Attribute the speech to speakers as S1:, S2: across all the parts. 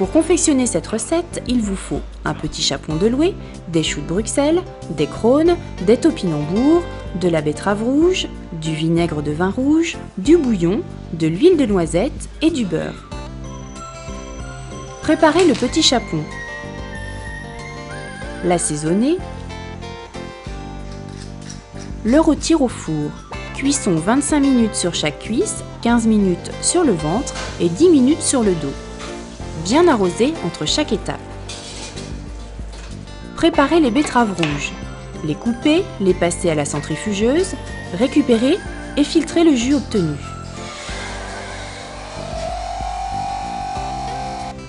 S1: Pour confectionner cette recette, il vous faut un petit chapon de loué, des choux de Bruxelles, des crônes, des topinambours, de la betterave rouge, du vinaigre de vin rouge, du bouillon, de l'huile de noisette et du beurre. Préparez le petit chapon. L'assaisonner. Le rôtir au four. Cuisson 25 minutes sur chaque cuisse, 15 minutes sur le ventre et 10 minutes sur le dos. Bien arroser entre chaque étape. Préparez les betteraves rouges. Les couper, les passer à la centrifugeuse, récupérer et filtrer le jus obtenu.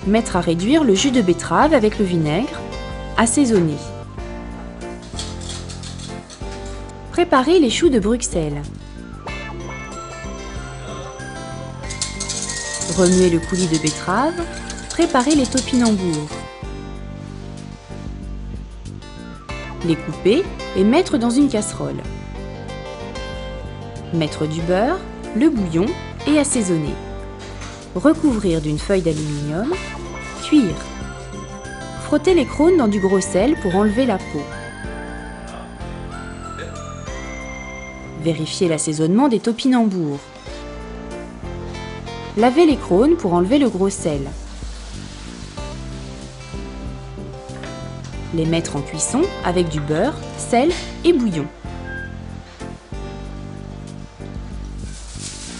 S1: Mettre à réduire le jus de betterave avec le vinaigre. Assaisonner. Préparez les choux de Bruxelles. Remuez le coulis de betterave. Préparez les topinambours. Les couper et mettre dans une casserole. Mettre du beurre, le bouillon et assaisonner. Recouvrir d'une feuille d'aluminium. Cuire. Frottez les crônes dans du gros sel pour enlever la peau. Vérifiez l'assaisonnement des topinambours. Lavez les crônes pour enlever le gros sel. Les mettre en cuisson avec du beurre, sel et bouillon.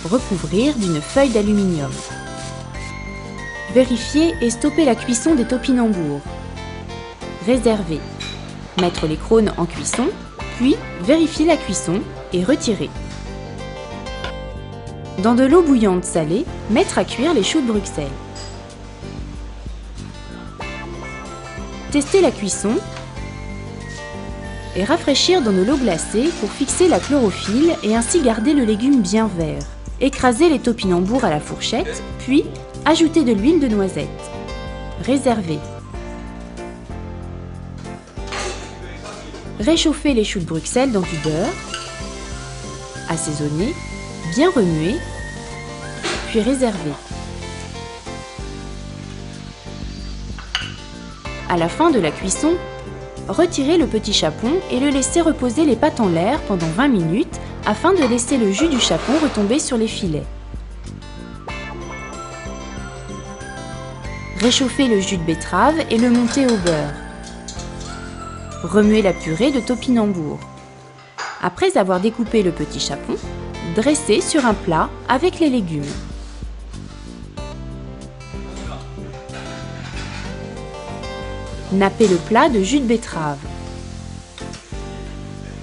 S1: Recouvrir d'une feuille d'aluminium. Vérifier et stopper la cuisson des topinambours. Réserver. Mettre les crônes en cuisson, puis vérifier la cuisson et retirer. Dans de l'eau bouillante salée, mettre à cuire les choux de Bruxelles. Tester la cuisson et rafraîchir dans de l'eau glacée pour fixer la chlorophylle et ainsi garder le légume bien vert. Écraser les topinambours à la fourchette, puis ajouter de l'huile de noisette. Réserver. Réchauffer les choux de Bruxelles dans du beurre. Assaisonner, bien remuer, puis réserver. À la fin de la cuisson, retirez le petit chapon et le laissez reposer les pattes en l'air pendant 20 minutes afin de laisser le jus du chapon retomber sur les filets. Réchauffez le jus de betterave et le montez au beurre. Remuez la purée de topinambour. Après avoir découpé le petit chapon, dressez sur un plat avec les légumes. Nappez le plat de jus de betterave.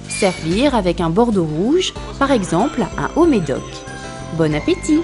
S1: Servir avec un bordeaux rouge, par exemple un haut médoc. Bon appétit!